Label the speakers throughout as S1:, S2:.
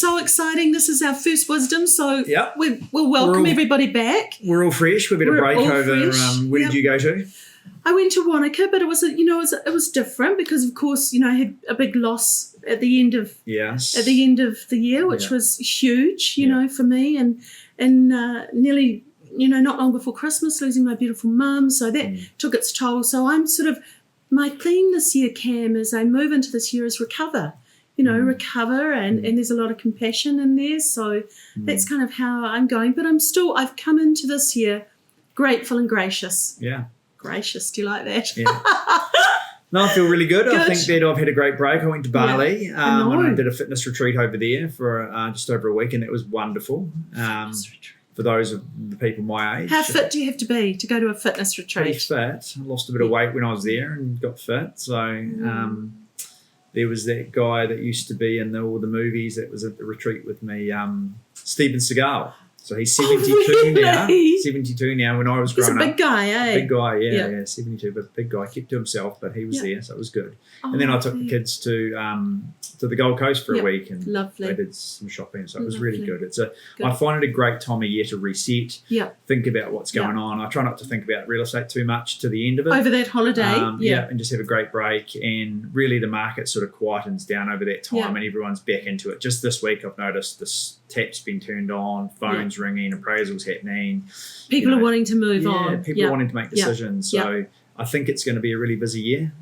S1: so exciting. This is our first Wisdom, so
S2: Yep.
S1: we'll welcome everybody back.
S2: We're all fresh. We've had a break over. Where did you go to?
S1: I went to Wanaka, but it was different because, of course, I had a big loss at the end of the year, which was huge, for me, and nearly, not long before Christmas, losing my beautiful mum. So that took its toll. So I'm my theme this year, Cam, as I move into this year is recover. Recover, and there's a lot of compassion in there. So that's kind of how I'm going. But I've come into this year grateful and gracious.
S2: Yeah.
S1: Gracious, do you like that?
S2: Yeah. No, I feel really good. I think that I've had a great break. I went to Bali and I did a fitness retreat over there for just over a week, and it was wonderful. For those of the people my age.
S1: How fit do you have to be to go to a fitness retreat?
S2: Pretty fit. I lost a bit of weight when I was there and got fit. So there was that guy that used to be in all the movies that was at the retreat with me, Steven Seagal. So he's 72 now. 72 now. When I was growing up.
S1: He's a big guy, eh?
S2: Big guy, yeah, 72, but big guy. Kept to himself, but he was there, so it was good. And then I took the kids to the Gold Coast for a week, and they did some shopping, so it was really good. I find it a great time of year to reset, think about what's going on. I try not to think about real estate too much to the end of it.
S1: Over that holiday.
S2: And just have a great break, and really the market sort of quietens down over that time and everyone's back into it. Just this week I've noticed this tap's been turned on, phones ringing, appraisals happening.
S1: People are wanting to move on.
S2: Yeah, people are wanting to make decisions. So I think it's going to be a really busy year.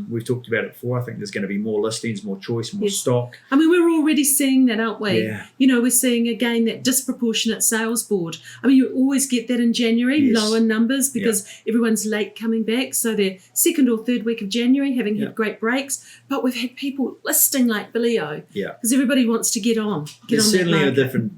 S2: We've talked about it before. I think there's going to be more listings, more choice, more stock.
S1: I mean, we're already seeing that, aren't we?
S2: Yeah.
S1: We're seeing, again, that disproportionate sales board. I mean, you always get that in January, lower numbers because everyone's late coming back. So they're second or third week of January, having had great breaks. But we've had people listing like Billy O.
S2: Yeah.
S1: Because everybody wants to get on.
S2: There's certainly a different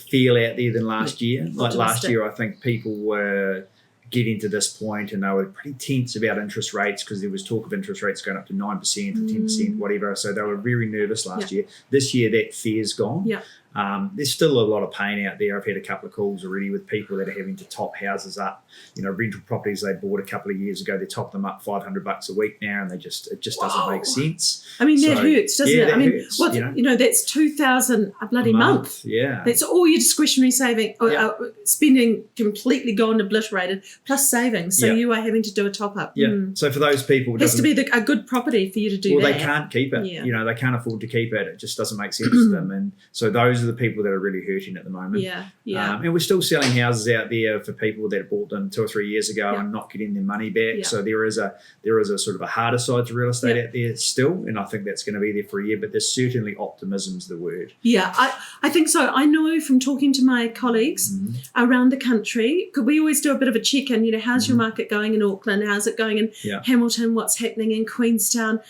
S2: feel out there than last year. Like last year, I think people were getting to this point and they were pretty tense about interest rates because there was talk of interest rates going up to 9% or 10%, whatever. So they were very nervous last year. This year, that fear's gone.
S1: Yeah.
S2: There's still a lot of pain out there. I've had a couple of calls already with people that are having to top houses up. Rental properties they bought a couple of years ago, they top them up $500 a week now, and it just doesn't make sense.
S1: I mean, that hurts, doesn't it?
S2: That
S1: I mean,
S2: hurts,
S1: that's $2,000 a bloody month.
S2: Yeah,
S1: that's all your discretionary saving, spending completely gone, obliterated, plus savings. So you are having to do a top up.
S2: Yeah. So for those people,
S1: it has to be a good property for you to do that.
S2: Well, they can't keep it. Yeah. They can't afford to keep it. It just doesn't make sense to them, and so those are the people that are really hurting at the moment.
S1: Yeah.
S2: And we're still selling houses out there for people that bought them 2 or 3 years ago and not getting their money back. Yeah. So there is a sort of a harder side to real estate out there still, and I think that's going to be there for a year. But there's certainly optimism's the word. Yeah,
S1: I think so. I know from talking to my colleagues around the country, because we always do a bit of a check-in. How's your market going in Auckland? How's it going in Hamilton? What's happening in Queenstown?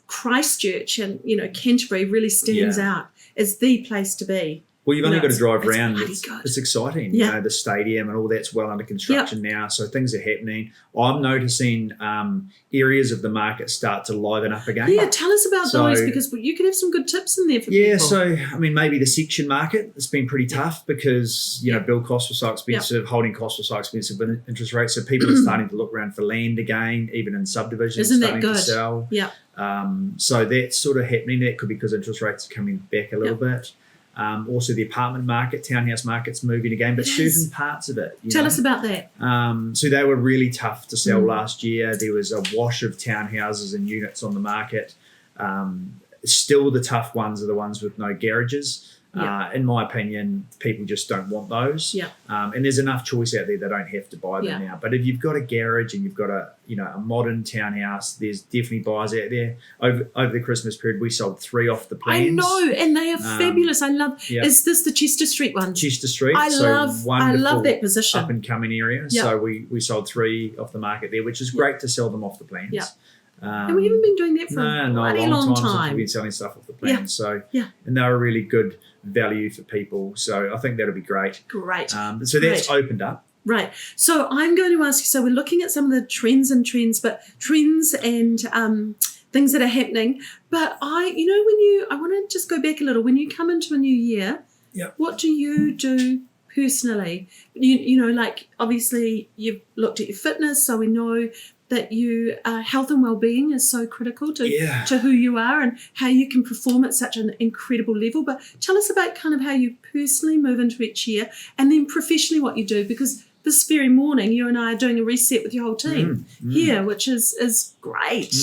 S1: Christchurch and Canterbury really stands out as the place to be.
S2: Well, you've only got to drive around. It's exciting. The stadium and all that's well under construction now, so things are happening. I'm noticing areas of the market start to liven up again.
S1: Yeah, tell us about those, because you could have some good tips in there for people.
S2: Yeah, so, I mean, maybe the section market has been pretty tough because, build costs were so expensive, holding costs were so expensive with interest rates, so people are starting to look around for land again, even in subdivisions.
S1: Isn't that
S2: starting
S1: good?
S2: To sell.
S1: Yeah.
S2: So that's sort of happening. That could be because interest rates are coming back a little bit. Also, the apartment market, townhouse market's moving again, but certain parts of it.
S1: Tell us about that.
S2: So they were really tough to sell last year. There was a wash of townhouses and units on the market. Still, the tough ones are the ones with no garages. In my opinion, people just don't want those.
S1: Yeah.
S2: And there's enough choice out there they don't have to buy them now. But if you've got a garage and you've got a modern townhouse, there's definitely buyers out there. Over the Christmas period, we sold 3 off the plans.
S1: I know, and they are fabulous. I love. Is this the Chester Street one?
S2: Chester Street.
S1: I love that position.
S2: Up and coming area.
S1: Yep.
S2: So we sold 3 off the market there, which is great to sell them off the plans.
S1: Yeah. And we haven't been doing that for a long time.
S2: We've been selling stuff off the plans. And they're a really good value for people. So I think that'll be great.
S1: Great.
S2: So that's opened up.
S1: Right. So I'm going to ask you, so we're looking at some of the trends and things that are happening. But I want to just go back a little. When you come into a new year, what do you do personally? Like obviously you've looked at your fitness, so we know that you health and well-being is so critical to who you are and how you can perform at such an incredible level. But tell us about kind of how you personally move into each year, and then professionally what you do, because this very morning you and I are doing a reset with your whole team here, which is great.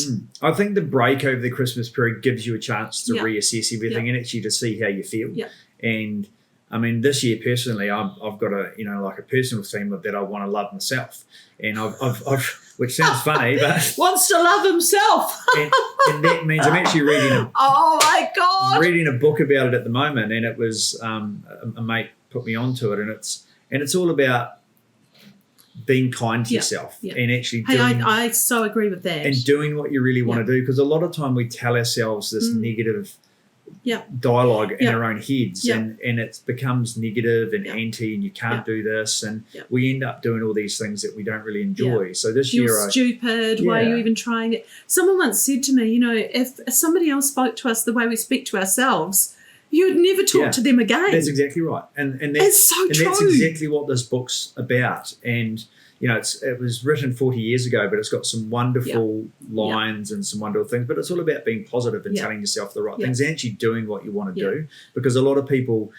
S2: I think the break over the Christmas period gives you a chance to reassess everything and actually to see how you feel. And I mean, this year personally, I've got a like a personal theme that I want to love myself, and I've which sounds funny, but
S1: wants to love himself,
S2: and that means I'm actually reading.
S1: Oh my God!
S2: I'm reading a book about it at the moment, and it was a mate put me onto it, and it's all about being kind to yourself and actually doing.
S1: I so agree with that.
S2: And doing what you really want to do, because a lot of time we tell ourselves this negative dialogue in our own heads, and it becomes negative and anti, and you can't do this, and we end up doing all these things that we don't really enjoy. So this year,
S1: you're stupid. Why are you even trying it? Someone once said to me, if somebody else spoke to us the way we speak to ourselves, you would never talk to them again.
S2: That's exactly right, and
S1: it's so true.
S2: That's exactly what this book's about. And it was written 40 years ago, but it's got some wonderful lines and some wonderful things. But it's all about being positive and telling yourself the right things and actually doing what you want to do. Because a lot of people,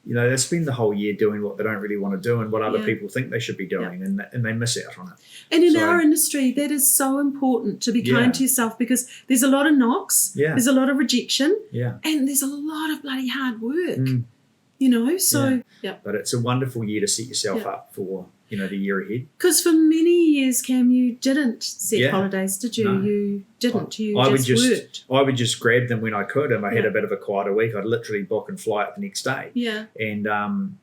S2: they spend the whole year doing what they don't really want to do and what other people think they should be doing, and they miss out on it.
S1: And in our industry, that is so important, to be kind to yourself, because there's a lot of knocks, there's a lot of rejection, and there's a lot of bloody hard work, so...
S2: But it's a wonderful year to set yourself up for, the year ahead.
S1: Because for many years, Cam, you didn't set holidays, did you? No. You didn't.
S2: I
S1: worked.
S2: I would just grab them when I could. If I had a bit of a quieter week, I'd literally book and fly out the next day.
S1: Yeah.
S2: And,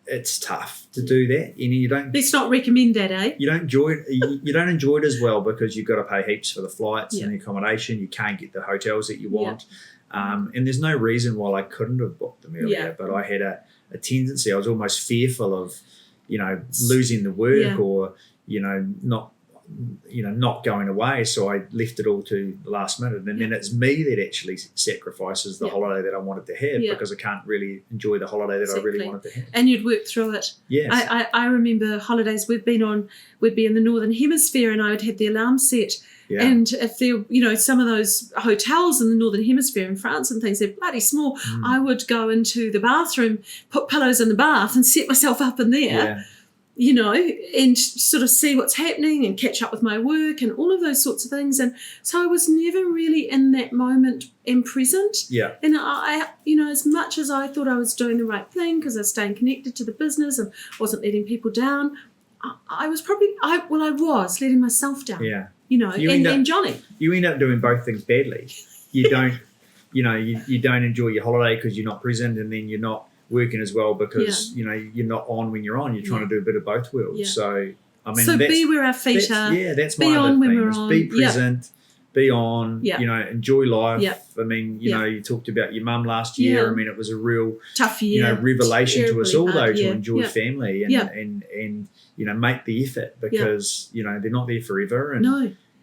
S2: it's tough to do that. You don't.
S1: Let's not recommend that, eh?
S2: You don't enjoy it. You don't enjoy it as well, because you've got to pay heaps for the flights and the accommodation. You can't get the hotels that you want. And there's no reason why I couldn't have booked them earlier, but I had a tendency. I was almost fearful of, losing the work or, not going away. So I left it all to the last minute. And then it's me that actually sacrifices the holiday that I wanted to have, because I can't really enjoy the holiday that I really wanted to have.
S1: And you'd work through it.
S2: Yes.
S1: I remember holidays we'd be in the Northern Hemisphere, and I would have the alarm set. Yeah. And if there, some of those hotels in the Northern Hemisphere in France and things, they're bloody small. I would go into the bathroom, put pillows in the bath and set myself up in there, and sort of see what's happening and catch up with my work and all of those sorts of things. And so I was never really in that moment and present. Yeah. And I as much as I thought I was doing the right thing because I was staying connected to the business and wasn't letting people down, I was letting myself down. Yeah. And Johnny.
S2: You end up doing both things badly. You don't, you don't enjoy your holiday because you're not present, and then you're not working as well because, you're not on when you're on. You're trying to do a bit of both worlds. Yeah. So, I mean,
S1: be where our feet are.
S2: Yeah, that's my other thing. Be present, be on, enjoy life. Yep. I mean, you talked about your mum last year. Yeah. I mean, it was a real
S1: tough year.
S2: Revelation to us all, though, to enjoy family and make the effort, because, they're not there forever.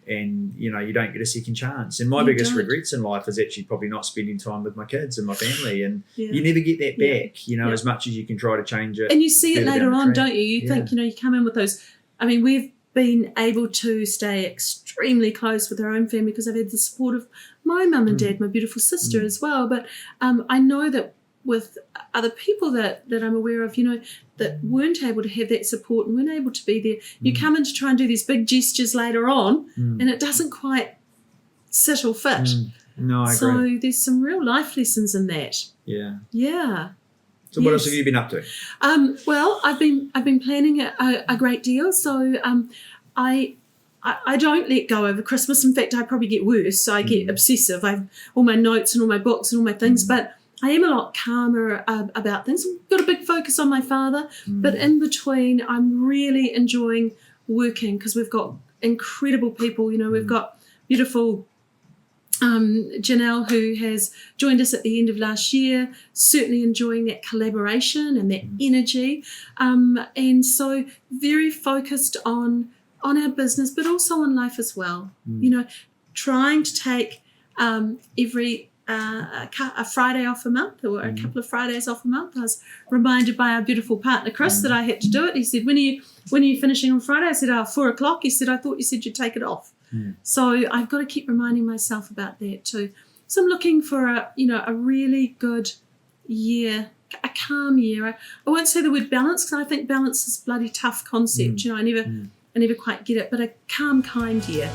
S2: And you don't get a second chance. And my biggest regrets in life is actually probably not spending time with my kids and my family. And you never get that back, as much as you can try to change it.
S1: And you see it later on, don't you? You think, you come in with those. I mean, we've been able to stay extremely close with our own family because I've had the support of my mum and dad, my beautiful sister as well. But I know that with other people that I'm aware of, that weren't able to have that support and weren't able to be there, you come in to try and do these big gestures later on and it doesn't quite sit or fit.
S2: No, I agree.
S1: So there's some real life lessons in that.
S2: Yeah.
S1: Yeah.
S2: So what else have you been up to?
S1: Well, I've been planning a great deal. So I don't let go over Christmas. In fact, I probably get worse. So I get obsessive. I have all my notes and all my books and all my things, but I am a lot calmer about things. I've got a big focus on my father, but in between, I'm really enjoying working because we've got incredible people. We've got beautiful Janelle, who has joined us at the end of last year, certainly enjoying that collaboration and that energy. And so very focused on our business, but also on life as well. Trying to take a Friday off a month or a couple of Fridays off a month. I was reminded by our beautiful partner Chris that I had to do it. He said, when are when are you finishing on Friday? I said, 4 o'clock. He said, I thought you said you'd take it off. So I've got to keep reminding myself about that too. So I'm looking for a really good year, a calm year. I won't say the word balance, because I think balance is a bloody tough concept. I never quite get it, but a calm, kind year.